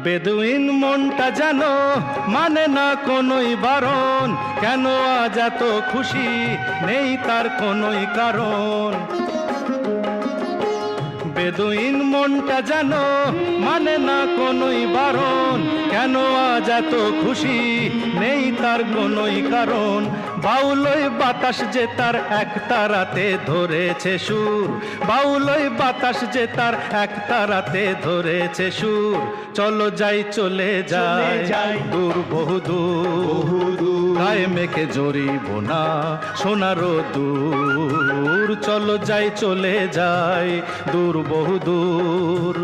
বেদুইন মনটা যেন মানে না কোনোই বারণ, কেন আজ এত খুশি নেই তার কোনোই কারণ। বেদুইন মনটা যেন মানে না কোনোই বারণ, কেন আজ এত খুশি নেই তার কোনোই কারণ। বাউলই বাতাস যে তার এক তারাতে ধরেছে সুর, বাউলই বাতাস যে তার এক তারাতে ধরেছে সুর। চলো যাই চলে যাই দূর বহুদূর, গায়ে মেখে জড়িব না সোনারো দূর। চলো যাই চলে যাই দূর বহুদূর।